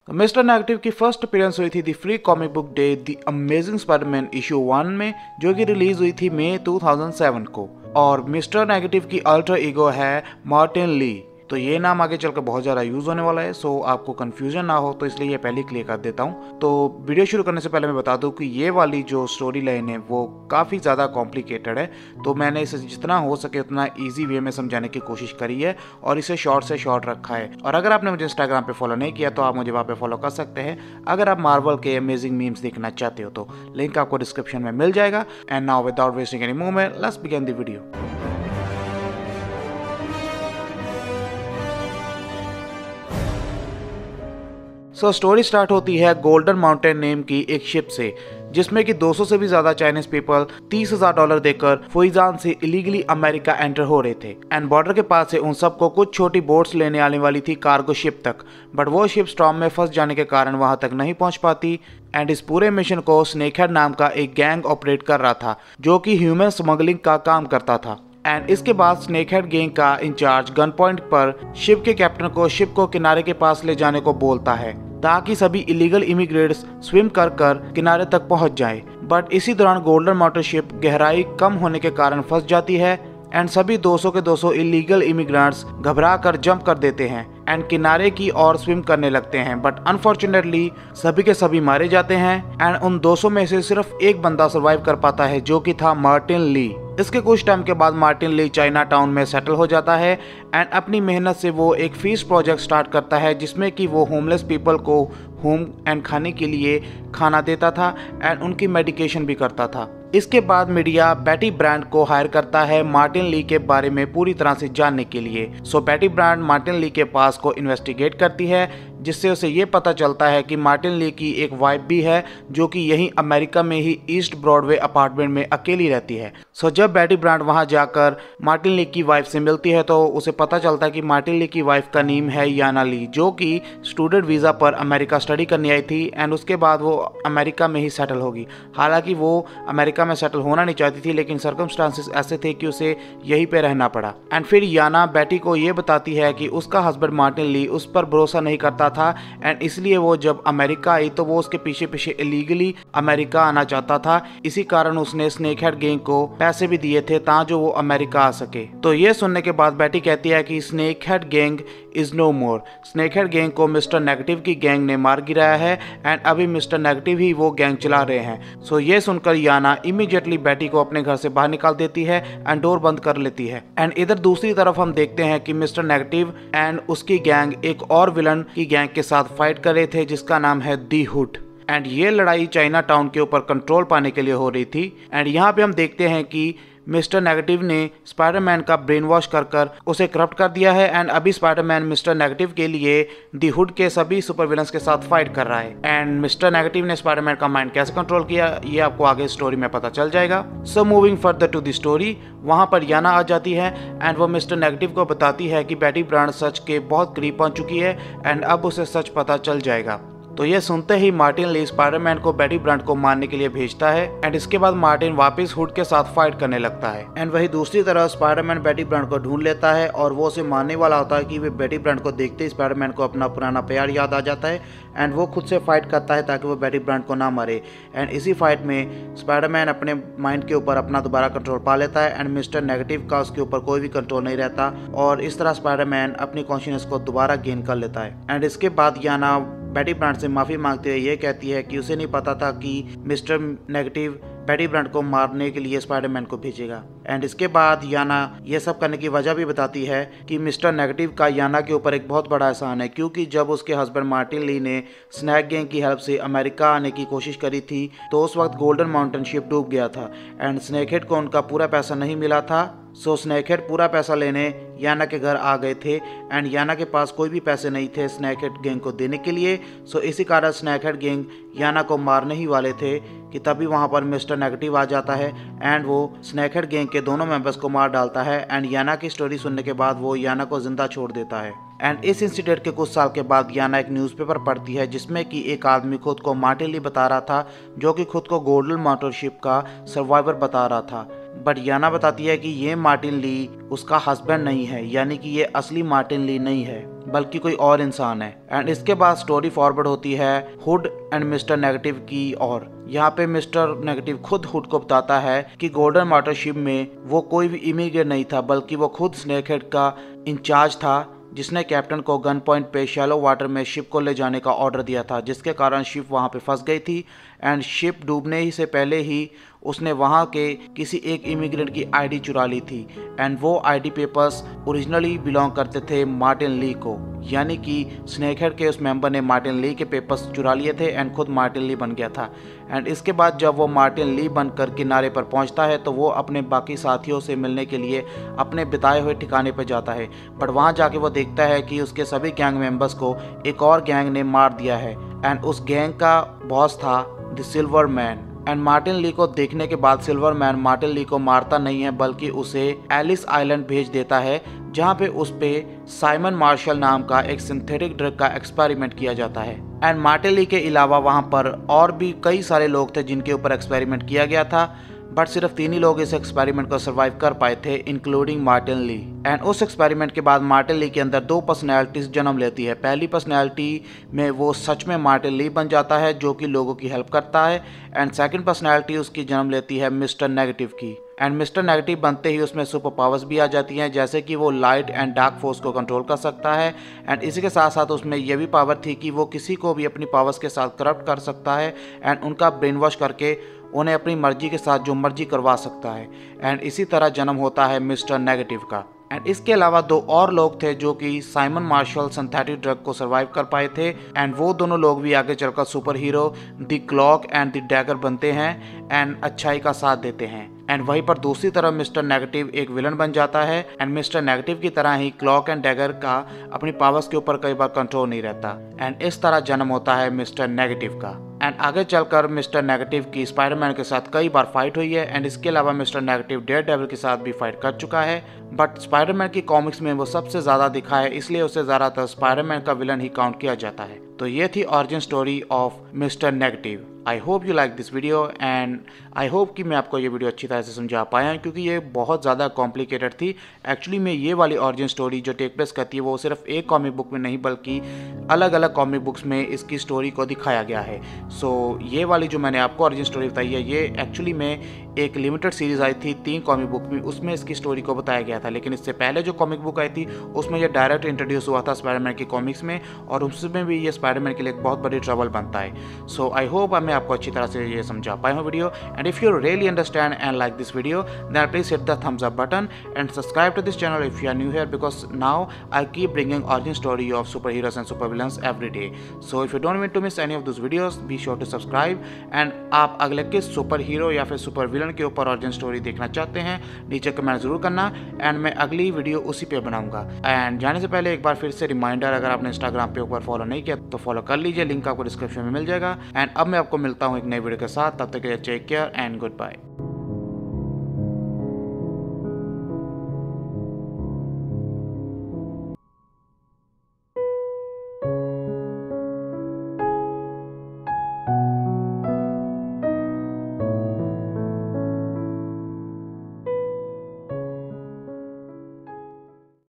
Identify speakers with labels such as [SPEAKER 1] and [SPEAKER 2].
[SPEAKER 1] Mister Negative की first appearance हुई थी the free comic book day the amazing Spiderman issue 1 में, जो कि रिलीज हुई थी मई 2007 को। और मिस्टर नेगेटिव की अल्टर ईगो है मार्टिन ली। तो ये नाम आगे चलकर बहुत ज़्यादा यूज़ होने वाला है, सो आपको कन्फ्यूजन ना हो तो इसलिए ये पहले क्लियर कर देता हूँ। तो वीडियो शुरू करने से पहले मैं बता दूँ कि ये वाली जो स्टोरी लाइन है वो काफ़ी ज़्यादा कॉम्प्लिकेटेड है, तो मैंने इसे जितना हो सके उतना ईजी वे में समझाने की कोशिश करी है और इसे शॉर्ट से शॉर्ट रखा है। और अगर आपने मुझे इंस्टाग्राम पर फॉलो नहीं किया तो आप मुझे वहाँ पर फॉलो कर सकते हैं अगर आप मार्वल के अमेजिंग मीम्स देखना चाहते हो तो। लिंक आपको डिस्क्रिप्शन में मिल जाएगा। And now without wasting any moment let's begin the video. Story start होती है गोल्डन माउंटेन नेम की एक शिप से, जिसमें कि 200 से भी ज्यादा चाइनीज पीपल $30,000 देकर फुइजान से इलीगली अमेरिका एंटर हो रहे थे। एंड बॉर्डर के पास से उन सबको कुछ छोटी बोट्स लेने आने वाली थी कार्गो शिप तक, बट वो शिप स्टॉर्म में फंस जाने के कारण वहां तक नहीं पहुंच पाती। एंड इस पूरे मिशन को स्नेकहेड नाम का एक गैंग ऑपरेट कर रहा था, जो कि ह्यूमन स्मगलिंग का काम करता था। एंड इसके बाद स्नेकहेड गैंग का इंचार्ज गन पॉइंट पर शिप के कैप्टन को शिप को किनारे के पास ले जाने को बोलता है, ताकि सभी इलीगल इमिग्रेंट्स स्विम कर किनारे तक पहुंच जाएं। बट इसी दौरान गोल्डन माउंटेन शिप गहराई कम होने के कारण फंस जाती है एंड सभी 200 के 200 इलीगल इमिग्रेंट्स घबरा कर जंप कर देते हैं एंड किनारे की ओर स्विम करने लगते हैं। बट अनफॉर्चुनेटली सभी के सभी मारे जाते हैं एंड उन 200 में से सिर्फ एक बंदा सर्वाइव कर पाता है, जो कि था मार्टिन ली। इसके कुछ टाइम के बाद मार्टिन ली चाइना टाउन में सेटल हो जाता है एंड अपनी मेहनत से वो एक फीस्ट प्रोजेक्ट स्टार्ट करता है, जिसमें कि वो होमलेस पीपल को होम एंड खाने के लिए खाना देता था एंड उनकी मेडिकेशन भी करता था। इसके बाद मीडिया बेटी ब्रांड को हायर करता है मार्टिन ली के बारे में पूरी तरह से जानने के लिए। सो बेटी ब्रांड मार्टिन ली के पास को इन्वेस्टिगेट करती है, जिससे उसे ये पता चलता है कि मार्टिन ली की एक वाइफ भी है, जो कि यहीं अमेरिका में ही ईस्ट ब्रॉडवे अपार्टमेंट में अकेली रहती है। सो जब बेटी ब्रांड वहां जाकर मार्टिन ली की वाइफ से मिलती है तो उसे पता चलता है कि मार्टिन ली की वाइफ का नेम है याना ली, जो कि स्टूडेंट वीज़ा पर अमेरिका स्टडी करने आई थी एंड उसके बाद वो अमेरिका में ही सेटल होगी। हालांकि वो अमेरिका में सेटल होना नहीं चाहती थी, लेकिन सर्कमस्टांसेस ऐसे थे कि उसे यहीं पे रहना पड़ा। एंड फिर याना बेटी को ये बताती है कि उसका हस्बैंड मार्टिन ली उस पर भरोसा नहीं करता था एंड इसलिए वो जब अमेरिका आई तो वो उसके पीछे पीछे इलीगली अमेरिका आना चाहता था। इसी कारण उसने स्नेकहेड गैंग को पैसे भी दिए थे ताकि वो अमेरिका आ सके। तो ये सुनने के बाद बेटी कहती है कि snakehead gang is no more. Snakehead gang को मिस्टर नेगेटिव की गैंग ने मार गिराया है एंड अभी मिस्टर नेगेटिव ही वो गैंग चला रहे हैं। सो ये सुनकर याना इमीडिएटली बेटी को अपने घर से बाहर निकाल देती है एंड डोर बंद कर लेती है। एंड इधर दूसरी तरफ हम देखते हैं कि मिस्टर नेगेटिव एंड उसकी गैंग एक और विलन की गैंग के साथ फाइट कर रहे थे, जिसका नाम है दी हुड। एंड ये लड़ाई चाइना टाउन के ऊपर कंट्रोल पाने के लिए हो रही थी। एंड यहाँ पे हम देखते हैं कि मिस्टर नेगेटिव ने स्पाइडरमैन का ब्रेन वॉश कर उसे करप्ट कर दिया है एंड अभी स्पाइडरमैन मिस्टर नेगेटिव के लिए दी हुड के सभी सुपर विलन्स के साथ फाइट कर रहा है। एंड मिस्टर नेगेटिव ने स्पाइडरमैन का माइंड कैसे कंट्रोल किया ये आपको आगे स्टोरी में पता चल जाएगा। So moving further to the story, वहां पर याना आ जाती है एंड वो मिस्टर नेगेटिव को बताती है कि बेटी ब्रांड सच के बहुत करीब पहुंच चुकी है एंड अब उसे सच पता चल जाएगा। तो ये सुनते ही मार्टिन ली स्पाइडरमैन को बेटी ब्रांड को मारने के लिए भेजता है एंड इसके बाद मार्टिन वापस हुड के साथ फाइट करने लगता है। एंड वही दूसरी तरफ स्पाइडरमैन बेटी ब्रांड को ढूंढ लेता है और वो उसे मारने वाला होता है कि वे बेटी ब्रांड को देखते ही स्पाइडरमैन को अपना पुराना प्यार याद आ जाता है एंड वो खुद से फाइट करता है ताकि वो बेटी ब्रांड को ना मारे। एंड इसी फाइट में स्पाइडरमैन अपने माइंड के ऊपर अपना दोबारा कंट्रोल पा लेता है एंड मिस्टर नेगेटिव का उसके ऊपर कोई भी कंट्रोल नहीं रहता और इस तरह स्पाइडरमैन अपनी कॉन्शियसनेस को दोबारा गेन कर लेता है। एंड इसके बाद याना बेटी ब्रांड से माफी मांगते हुए ये कहती है कि उसे नहीं पता था कि मिस्टर नेगेटिव बेटी ब्रांड को मारने के लिए स्पाइडरमैन को भेजेगा। एंड इसके बाद याना ये सब करने की वजह भी बताती है कि मिस्टर नेगेटिव का याना के ऊपर एक बहुत बड़ा एहसान है, क्योंकि जब उसके हस्बैंड मार्टिन ली ने स्नैक गैंग की हेल्प से अमेरिका आने की कोशिश करी थी तो उस वक्त गोल्डन माउंटेन शिप डूब गया था एंड स्नेकहेड को उनका पूरा पैसा नहीं मिला था। सो स्नेकहेड पूरा पैसा लेने याना के घर आ गए थे एंड याना के पास कोई भी पैसे नहीं थे स्नेकहेड गैंग को देने के लिए। सो इसी कारण स्नेकहेड गैंग याना को मारने ही वाले थे कि तभी वहां पर मिस्टर नेगेटिव आ जाता है एंड वो स्नेकहेड गैंग के दोनों मेंबर्स को मार डालता है एंड याना की स्टोरी सुनने के बाद वो याना को जिंदा छोड़ देता है। एंड इस इंसिडेंट के कुछ साल के बाद याना एक न्यूज़पेपर पढ़ती है जिसमें कि एक आदमी खुद को मार्टिन ली बता रहा था, जो कि खुद को गोल्डन माउंटेन शिप का सर्वाइवर बता रहा था। बट याना बताती है कि ये मार्टिन ली उसका हस्बैंड नहीं है, यानी कि ये असली मार्टिन ली नहीं है बल्कि कोई और इंसान है। एंड इसके बाद स्टोरी फॉरवर्ड होती है हुड एंड मिस्टर नेगेटिव की और यहाँ पे मिस्टर नेगेटिव खुद हुड को बताता है कि गोल्डन मार्टर शिप में वो कोई भी इमिग्रेंट नहीं था, बल्कि वो खुद स्नेकहेड का इंचार्ज था जिसने कैप्टन को गन पॉइंट पे शैलो वाटर में शिप को ले जाने का ऑर्डर दिया था, जिसके कारण शिप वहाँ पे फंस गई थी। एंड शिप डूबने ही से पहले ही उसने वहाँ के किसी एक इमिग्रेंट की आईडी चुरा ली थी। एंड वो आईडी पेपर्स ओरिजिनली बिलोंग करते थे मार्टिन ली को, यानी कि स्नेकहेड के उस मेंबर ने मार्टिन ली के पेपर्स चुरा लिए थे एंड खुद मार्टिन ली बन गया था। एंड इसके बाद जब वो मार्टिन ली बनकर किनारे पर पहुंचता है तो वो अपने बाकी साथियों से मिलने के लिए अपने बिताए हुए ठिकाने पर जाता है, बट वहाँ जाके वो देखता है कि उसके सभी गैंग मेंबर्स को एक और गैंग ने मार दिया है। एंड उस गैंग का बॉस था the silver man. And Martin ली को देखने के बाद सिल्वर मैन मार्टिन ली को मारता नहीं है, बल्कि उसे एलिस आइलैंड भेज देता है, जहाँ पे उस पे साइमन मार्शल नाम का एक सिंथेटिक ड्रग का एक्सपेरिमेंट किया जाता है। एंड मार्टिन ली के अलावा वहाँ पर और भी कई सारे लोग थे जिनके ऊपर एक्सपेरिमेंट किया गया था, बट सिर्फ 3 ही लोग इस एक्सपेरिमेंट को सरवाइव कर पाए थे, इंक्लूडिंग मार्टिन ली। एंड उस एक्सपेरिमेंट के बाद मार्टिन ली के अंदर 2 पर्सनैलिटीज जन्म लेती है। पहली पर्सनैलिटी में वो सच में मार्टिन ली बन जाता है जो कि लोगों की हेल्प करता है। एंड सेकंड पर्सनैलिटी उसकी जन्म लेती है मिस्टर नेगेटिव की। एंड मिस्टर नेगेटिव बनते ही उसमें सुपर पावर्स भी आ जाती हैं, जैसे कि वो लाइट एंड डार्क फोर्स को कंट्रोल कर सकता है। एंड इसी के साथ साथ उसमें यह भी पावर थी कि वो किसी को भी अपनी पावर्स के साथ करप्ट कर सकता है एंड उनका ब्रेन वॉश करके उन्हें अपनी मर्जी के साथ जो मर्जी करवा सकता है। एंड इसी तरह जन्म होता है मिस्टर नेगेटिव का। एंड इसके अलावा 2 और लोग थे जो कि साइमन मार्शल सिंथेटिक ड्रग को सरवाइव कर पाए थे। एंड वो दोनों लोग भी आगे चलकर super hero the clock and the dagger बनते हैं एंड अच्छाई का साथ देते हैं। एंड वहीं पर दूसरी तरफ मिस्टर नेगेटिव एक विलन बन जाता है। एंड मिस्टर नेगेटिव की तरह ही क्लॉक एंड डैगर का अपनी पावर्स के ऊपर कई बार कंट्रोल नहीं रहता। एंड इस तरह जन्म होता है मिस्टर नेगेटिव का। एंड आगे चलकर मिस्टर नेगेटिव की स्पाइडरमैन के साथ कई बार फाइट हुई है। एंड इसके अलावा मिस्टर नेगेटिव डेयरडेविल के साथ भी फाइट कर चुका है, बट स्पाइडरमैन की कॉमिक्स में वो सबसे ज्यादा दिखा है, इसलिए उसे ज्यादातर स्पाइडरमैन का विलन ही काउंट किया जाता है। तो ये थी origin story of mister negative. I hope you like this video and I hope कि मैं आपको ये वीडियो अच्छी तरह से समझा पाया हूँ, क्योंकि ये बहुत ज़्यादा कॉम्प्लिकेटेड थी। एक्चुअली में ये वाली ऑरिजिन स्टोरी जो टेक प्लेस करती है वो सिर्फ एक कॉमिक बुक में नहीं बल्कि अलग अलग कॉमिक बुक्स में इसकी स्टोरी को दिखाया गया है। सो ये वाली जो मैंने आपको ऑरिजिन स्टोरी बताई है ये एक्चुअली में एक लिमिटेड सीरीज आई थी 3 कॉमिक बुक में, उसमें इसकी स्टोरी को बताया गया था। लेकिन इससे पहले जो कॉमिक बुक आई थी उसमें ये डायरेक्ट इंट्रोड्यूस हुआ था स्पाइडरमैन की कॉमिक्स में, और उसमें भी ये स्पाइडरमैन के लिए एक बहुत बड़ी ट्रबल बनता है। सो आई होप मैं आपको अच्छी तरह से ये समझा पाया हूँ video. And if you really understand and like this video then please hit the thumbs up button and subscribe to this channel if you are new here, because now I keep bringing origin story of super heroes and super villains every day. So if you don't want to miss any of this videos be sure to subscribe. And आप अगले किस super hero या फिर super villain के ऊपर origin story देखना चाहते हैं नीचे कमेंट जरूर करना, एंड मैं अगली वीडियो उसी पे बनाऊंगा। एंड जाने से पहले एक बार फिर से रिमाइंडर, अगर आपने इंस्टाग्राम पे ऊपर फॉलो नहीं किया तो फॉलो कर लीजिए, लिंक आपको डिस्क्रिप्शन में मिल जाएगा। एंड अब मैं आपको मिलता हूँ एक नई वीडियो के साथ, तब तक के लिए take care and good bye.